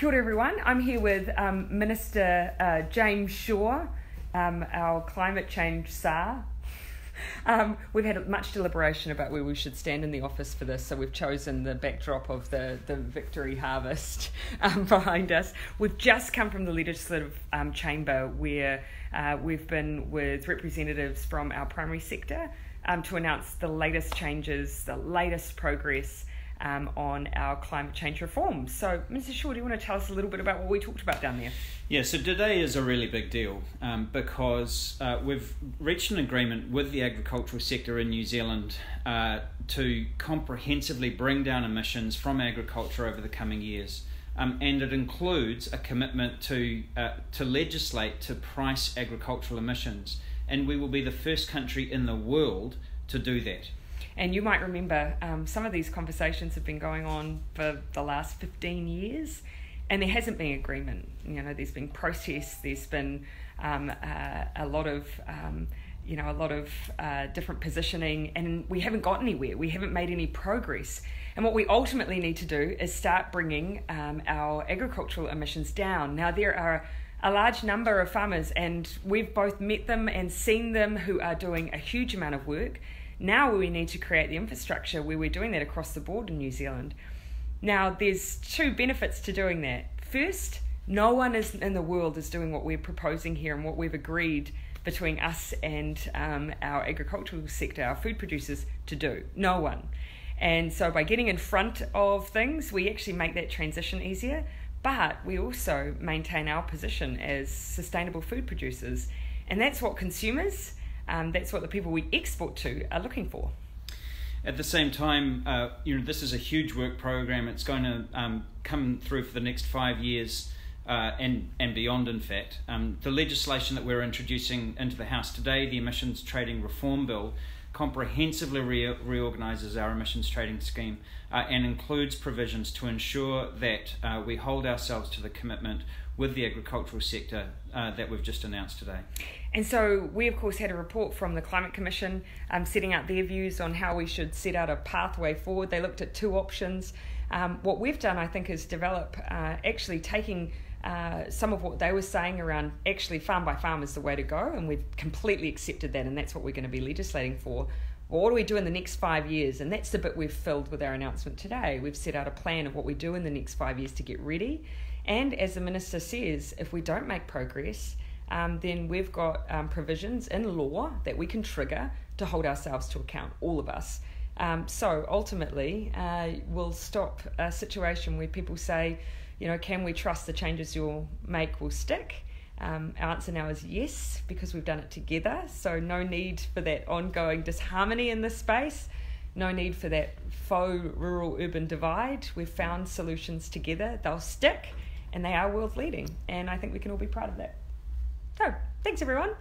Kia ora everyone. I'm here with Minister James Shaw, our climate change czar. We've had much deliberation about where we should stand in the office for this, so we've chosen the backdrop of the victory harvest behind us. We've just come from the legislative chamber where we've been with representatives from our primary sector to announce the latest changes, the latest progress on our climate change reforms. So, Mr. Shaw, do you want to tell us a little bit about what we talked about down there? Yeah, so today is a really big deal because we've reached an agreement with the agricultural sector in New Zealand to comprehensively bring down emissions from agriculture over the coming years. And it includes a commitment to legislate to price agricultural emissions. And we will be the first country in the world to do that. And you might remember some of these conversations have been going on for the last 15 years, and there hasn't been agreement. You know, there's been protests, there's been a lot of different positioning, and we haven't got anywhere. We haven't made any progress. And what we ultimately need to do is start bringing our agricultural emissions down. Now, there are a large number of farmers, and we've both met them and seen them, who are doing a huge amount of work. Now we need to create the infrastructure where we're doing that across the board in New Zealand. Now, there's two benefits to doing that. First, no one in the world is doing what we're proposing here and what we've agreed between us and our agricultural sector, our food producers, to do. No one. And so by getting in front of things, we actually make that transition easier, but we also maintain our position as sustainable food producers. And that's what consumers, that's what the people we export to are looking for. At the same time, this is a huge work program. It's going to come through for the next 5 years and beyond, in fact. The legislation that we're introducing into the House today, the Emissions Trading Reform Bill, comprehensively reorganises our emissions trading scheme and includes provisions to ensure that we hold ourselves to the commitment with the agricultural sector that we've just announced today. And so we, of course, had a report from the Climate Commission setting out their views on how we should set out a pathway forward. They looked at two options. What we've done, I think, is develop actually taking some of what they were saying around actually farm by farm is the way to go, and we've completely accepted that, and that's what we're going to be legislating for. Well, what do we do in the next 5 years? And that's the bit we've filled with our announcement today. We've set out a plan of what we do in the next 5 years to get ready. And as the Minister says, if we don't make progress, then we've got provisions in law that we can trigger to hold ourselves to account, all of us. So ultimately, we'll stop a situation where people say, you know, can we trust the changes you'll make will stick? Our answer now is yes, because we've done it together. So no need for that ongoing disharmony in this space. No need for that faux rural-urban divide. We've found solutions together. They'll stick, and they are world leading. And I think we can all be proud of that. So, thanks everyone.